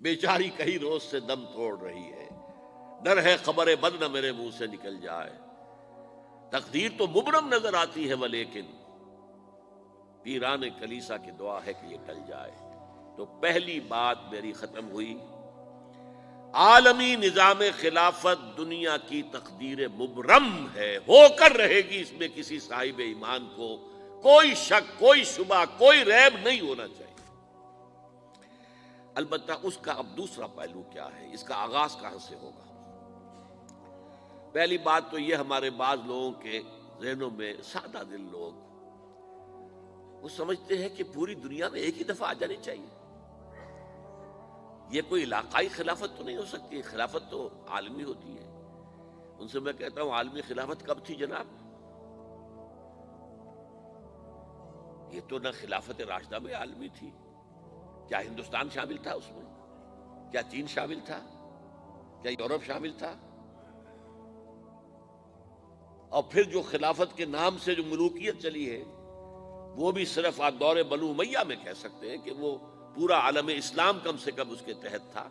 بیچاری کئی روز سے دم توڑ رہی ہے، ڈر ہے خبر بد نہ میرے منہ سے نکل جائے۔ تقدیر تو مبرم نظر آتی ہے ولیکن پیران کلیسا کی دعا ہے کہ یہ ٹل جائے۔ تو پہلی بات میری ختم ہوئی، عالمی نظام خلافت دنیا کی تقدیر مبرم ہے، ہو کر رہے گی، اس میں کسی صاحب ایمان کو کوئی شک، کوئی شبہ، کوئی ریب نہیں ہونا چاہیے۔ البتہ اس کا اب دوسرا پہلو کیا ہے، اس کا آغاز کہاں سے ہوگا؟ پہلی بات تو یہ، ہمارے بعض لوگوں کے ذہنوں میں، سادہ دل لوگ وہ سمجھتے ہیں کہ پوری دنیا میں ایک ہی دفعہ آ جانی چاہیے۔ یہ کوئی علاقائی خلافت تو نہیں ہو سکتی، خلافت تو عالمی ہوتی ہے۔ ان سے میں کہتا ہوں، عالمی خلافت کب تھی جناب؟ یہ تو نہ خلافت راشدہ میں عالمی تھی، کیا ہندوستان شامل تھا اس میں؟ کیا چین شامل تھا؟ کیا یورپ شامل تھا؟ اور پھر جو خلافت کے نام سے جو ملوکیت چلی ہے، وہ بھی صرف آپ دور بنو امیہ میں کہہ سکتے ہیں کہ وہ پورا عالم اسلام کم سے کم اس کے تحت تھا۔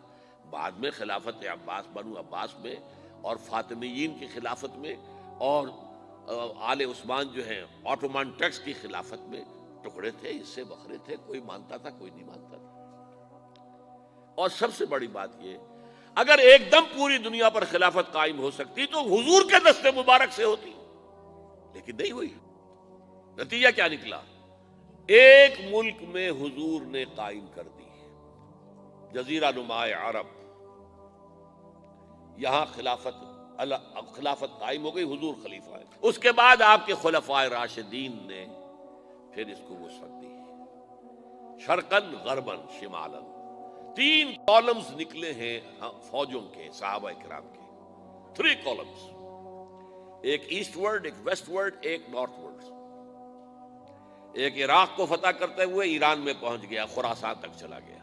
بعد میں خلافت عباس، بنو عباس میں، اور فاطمیین کی خلافت میں، اور آل عثمان جو ہیں آٹومان ٹرکس کی خلافت میں ٹکڑے تھے، حصے بکھرے تھے، کوئی مانتا تھا، کوئی نہیں مانتا تھا۔ اور سب سے بڑی بات یہ، اگر ایک دم پوری دنیا پر خلافت قائم ہو سکتی تو حضور کے دست مبارک سے ہوتی، لیکن نہیں ہوئی۔ نتیجہ کیا نکلا؟ ایک ملک میں حضور نے قائم کر دی، جزیرہ نما عرب، یہاں خلافت قائم ہو گئی، حضور خلیفہ ہے۔ اس کے بعد آپ کے خلفائے راشدین نے پھر اس کو وسعت دی، شرقاً غرباً شمالاً۔ 3 کالمز نکلے ہیں فوجوں کے، صحابہ کرام کے، 3 کالمز، ایک ایسٹ ورڈ، ایک ویسٹ ورڈ، ایک نارتھ ورڈ۔ ایک عراق کو فتح کرتے ہوئے ایران میں پہنچ گیا، خراسان تک چلا گیا۔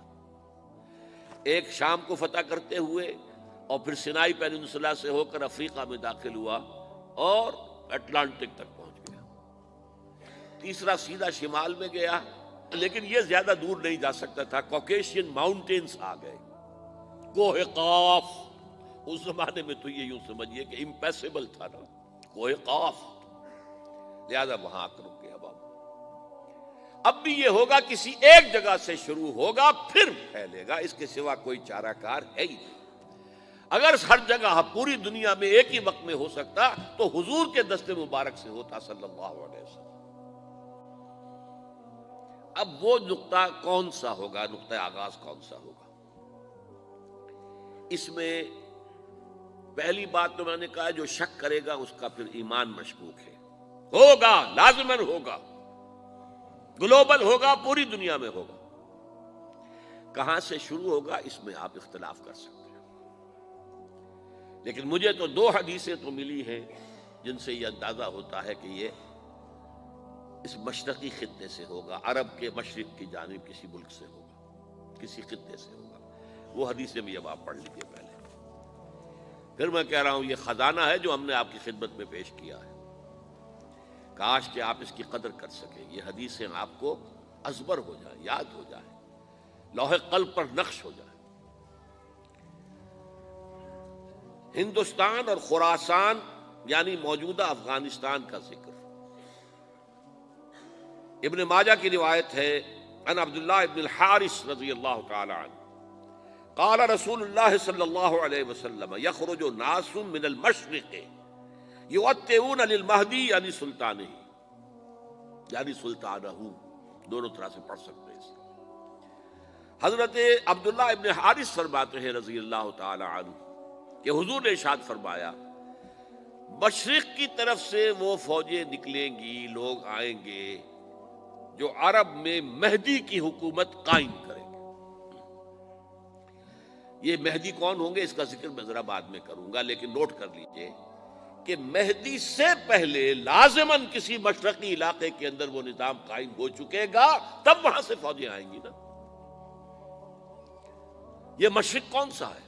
ایک شام کو فتح کرتے ہوئے اور پھر سینائی پیننسولا سے ہو کر افریقہ میں داخل ہوا اور اٹلانٹک تک پہنچ گیا۔ تیسرا سیدھا شمال میں گیا، لیکن یہ زیادہ دور نہیں جا سکتا تھا، کوکیشین ماؤنٹینز آ گئے، کوہ قاف۔ اس زمانے میں تو یہ یوں سمجھیے کہ امپیسیبل تھا نا، کوہ قاف، لہذا وہاں آ کر رک گیا بابا۔ اب بھی یہ ہوگا، کسی ایک جگہ سے شروع ہوگا پھر پھیلے گا، اس کے سوا کوئی چارہ کار ہے ہی نہیں۔ اگر ہر جگہ پوری دنیا میں ایک ہی وقت میں ہو سکتا تو حضور کے دست مبارک سے ہوتا صلی اللہ علیہ وسلم۔ اب وہ نقطہ کون سا ہوگا، نقطہ آغاز کون سا ہوگا؟ اس میں پہلی بات تو میں نے کہا، جو شک کرے گا اس کا پھر ایمان مشکوک ہے۔ ہوگا، لازماً ہوگا، گلوبل ہوگا، پوری دنیا میں ہوگا۔ کہاں سے شروع ہوگا اس میں آپ اختلاف کر سکتے ہیں، لیکن مجھے تو 2 حدیثیں تو ملی ہیں جن سے یہ اندازہ ہوتا ہے کہ یہ اس مشرقی خطے سے ہوگا، عرب کے مشرق کی جانب کسی ملک سے ہوگا، کسی خطے سے ہوگا۔ وہ حدیثیں بھی اب آپ پڑھ لیجیے پہلے، پھر میں کہہ رہا ہوں یہ خزانہ ہے جو ہم نے آپ کی خدمت میں پیش کیا ہے، کاش کہ آپ اس کی قدر کر سکیں، یہ حدیثیں آپ کو ازبر ہو جائیں، یاد ہو جائیں، لوح قلب پر نقش ہو جائیں۔ ہندوستان اور خراسان یعنی موجودہ افغانستان کا ذکر ابن ماجہ کی روایت ہے، عن عبداللہ ابن الحارث رضی اللہ تعالی عنہ قال رسول اللہ صلی اللہ علیہ وسلم یخرج ناس من المشرق یؤتئون للمہدی یعنی سلطانہ، یعنی سلطانہ، دونوں طرح سے پڑھ سکتے ہیں۔ حضرت عبداللہ ابن حارث فرماتے ہیں رضی اللہ تعالی عنہ کہ حضور نے ارشاد فرمایا، مشرق کی طرف سے وہ فوجیں نکلیں گی، لوگ آئیں گے جو عرب میں مہدی کی حکومت قائم کریں گے۔ یہ مہدی کون ہوں گے اس کا ذکر میں ذرا بعد میں کروں گا، لیکن نوٹ کر لیجئے کہ مہدی سے پہلے لازماً کسی مشرقی علاقے کے اندر وہ نظام قائم ہو چکے گا، تب وہاں سے فوجیں آئیں گی نا۔ یہ مشرق کون سا ہے؟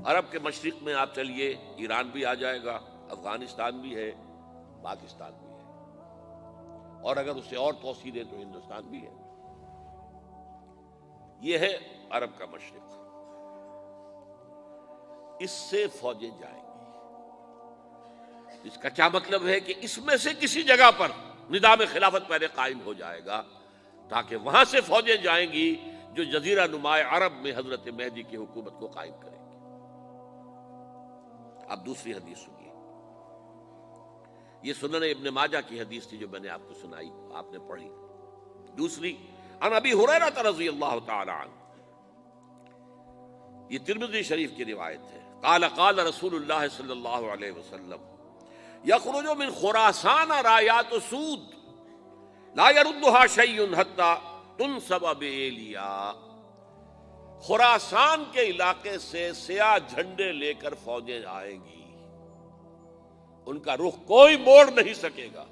عرب کے مشرق میں آپ چلیے، ایران بھی آ جائے گا، افغانستان بھی ہے، پاکستان بھی ہے، اور اگر اسے اور توسیع دیں تو ہندوستان بھی ہے۔ یہ ہے عرب کا مشرق، اس سے فوجیں جائیں گی۔ اس کا کیا مطلب ہے کہ اس میں سے کسی جگہ پر نظام خلافت پہلے قائم ہو جائے گا، تاکہ وہاں سے فوجیں جائیں گی جو جزیرہ نما عرب میں حضرت مہدی کی حکومت کو قائم کریں گی۔ اب دوسری حدیث سنیے، یہ سنن ابن ماجہ کی حدیث تھی جو میں نے آپ کو سنائی، آپ نے پڑھی۔ دوسری، عن ابی ہریرہ رضی اللہ تعالی عنہ، یہ ترمذی شریف کی روایت ہے، قال قال رسول اللہ صلی اللہ علیہ وسلم یخرج من خراسان رایات سود لا يردها شیء حتی تنصب بایلیا۔ خراسان کے علاقے سے سیاہ جھنڈے لے کر فوجیں آئیں گی، ان کا رخ کوئی موڑ نہیں سکے گا،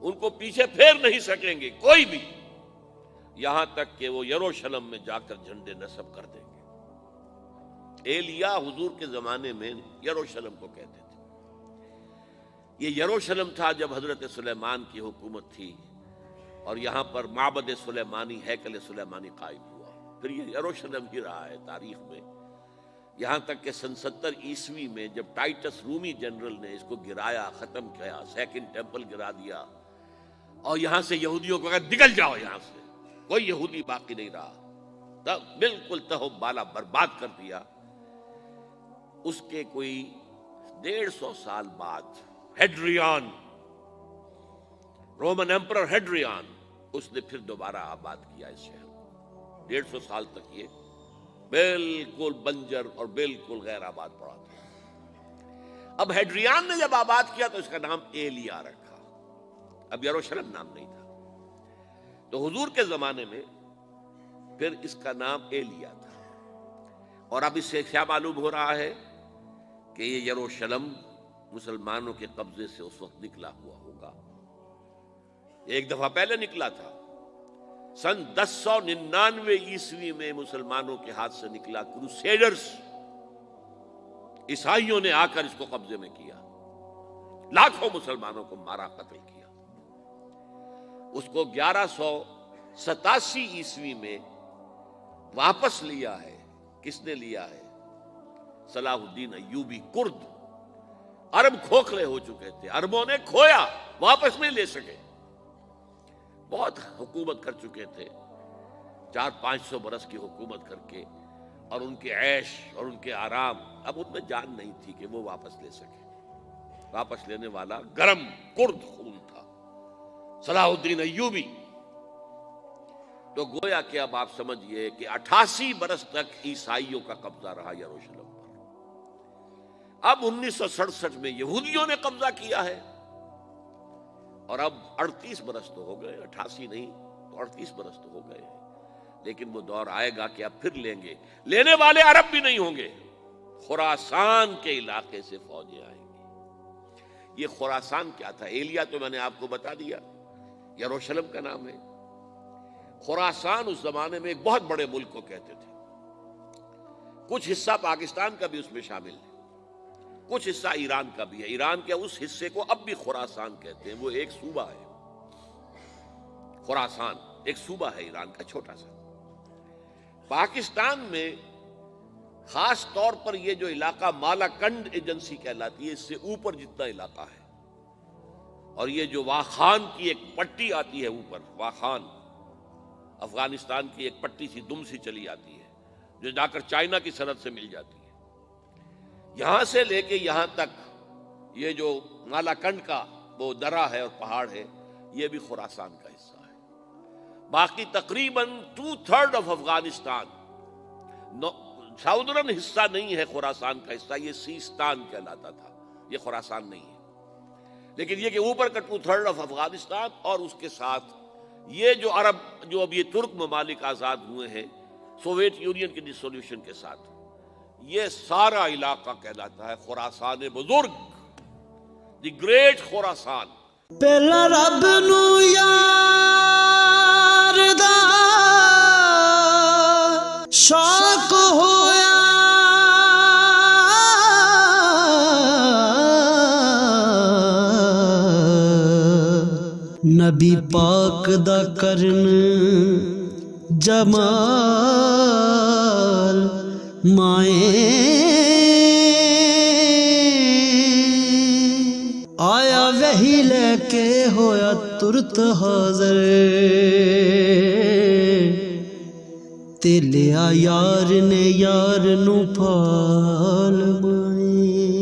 ان کو پیچھے پھیر نہیں سکیں گے کوئی بھی، یہاں تک کہ وہ یروشلم میں جا کر جھنڈے نصب کر دیں گے۔ ایلیا حضور کے زمانے میں یروشلم کو کہتے تھے۔ یہ یروشلم تھا جب حضرت سلیمان کی حکومت تھی، اور یہاں پر معبد سلیمانی، ہیکل سلیمانی قائم ہوا، پھر یہ یروشلم ہی رہا ہے تاریخ میں، یہاں تک کہ سن 70 عیسوی میں جب ٹائٹس رومی جنرل نے اس کو گرایا، ختم کیا، سیکنڈ ٹیمپل گرا دیا، اور یہاں سے یہودیوں کو کہا نکل جاؤ یہاں سے، کوئی یہودی باقی نہیں رہا، تب بالکل تہو بالا برباد کر دیا۔ اس کے کوئی 150 سال بعد ہیڈریان، رومن ایمپرر ہیڈریان، اس نے پھر دوبارہ آباد کیا اس شہر کو۔ 150 سال تک یہ بالکل بنجر اور بالکل غیر آباد پڑا تھا۔ اب ہیڈریان نے جب آباد کیا تو اس کا نام ایلیا رکھا، اب یروشلم نام نہیں تھا۔ تو حضور کے زمانے میں پھر اس کا نام ایلیا تھا، اور اب اس سے کیا معلوم ہو رہا ہے کہ یہ یروشلم مسلمانوں کے قبضے سے اس وقت نکلا ہوا ہوگا۔ ایک دفعہ پہلے نکلا تھا، سن 1099 عیسوی میں مسلمانوں کے ہاتھ سے نکلا، کروسیڈرز، عیسائیوں نے آ کر اس کو قبضے میں کیا، لاکھوں مسلمانوں کو مارا، قتل کیا۔ اس کو 1187 عیسوی میں واپس لیا ہے۔ کس نے لیا ہے؟ صلاح الدین ایوبی، کرد۔ عرب کھوکھلے ہو چکے تھے، عربوں نے کھویا، واپس نہیں لے سکے، بہت حکومت کر چکے تھے، 400-500 برس کی حکومت کر کے، اور ان کے عیش اور ان کے آرام، اب ان میں جان نہیں تھی کہ وہ واپس لے سکے۔ واپس لینے والا گرم کرد خون تھا، صلاح الدین ایوبی۔ تو گویا کہ اب آپ سمجھئے کہ 88 برس تک عیسائیوں کا قبضہ رہا یروشلم پر۔ اب 1967 میں یہودیوں نے قبضہ کیا ہے، اور اب 38 برس تو ہو گئے، 88 نہیں تو 38 برس تو ہو گئے، لیکن وہ دور آئے گا کہ اب پھر لیں گے، لینے والے عرب بھی نہیں ہوں گے، خراسان کے علاقے سے فوجیں آئیں گی۔ یہ خراسان کیا تھا؟ ایلیا تو میں نے آپ کو بتا دیا، یروشلم کا نام ہے۔ خراسان اس زمانے میں ایک بہت بڑے ملک کو کہتے تھے، کچھ حصہ پاکستان کا بھی اس میں شامل ہے، کچھ حصہ ایران کا بھی ہے۔ ایران کے اس حصے کو اب بھی خراسان کہتے ہیں، وہ ایک صوبہ ہے۔ خراسان ایک صوبہ ہے ایران کا، چھوٹا سا۔ پاکستان میں خاص طور پر یہ جو علاقہ مالاکنڈ ایجنسی کہلاتی ہے، اس سے اوپر جتنا علاقہ ہے، اور یہ جو واخان کی ایک پٹی آتی ہے اوپر، واخان افغانستان کی ایک پٹی سی دم سی چلی آتی ہے جو جا کر چائنا کی سرحد سے مل جاتی ہے، یہاں سے لے کے یہاں تک یہ جو مالاکنڈ کا وہ درہ ہے اور پہاڑ ہے، یہ بھی خراسان کا حصہ ہے۔ باقی تقریباً 2/3 آف افغانستان، ساؤدرن حصہ نہیں ہے خراسان کا حصہ، یہ سیستان کہلاتا تھا، یہ خراسان نہیں ہے، لیکن یہ کہ اوپر کا 2/3 آف افغانستان، اور اس کے ساتھ یہ جو عرب، جو اب یہ ترک ممالک آزاد ہوئے ہیں سوویت یونین کی ڈسولوشن کے ساتھ، یہ سارا علاقہ کہلاتا ہے خراسان بزرگ، دی گریٹ خراسان۔ پہلا رب نو یار دا شوق ہویا، نبی پاک دا کرن جمال مائیں آیا وہی لے کے ہویا ترت حاضر تے لیا یار نے یار نو پال مائیں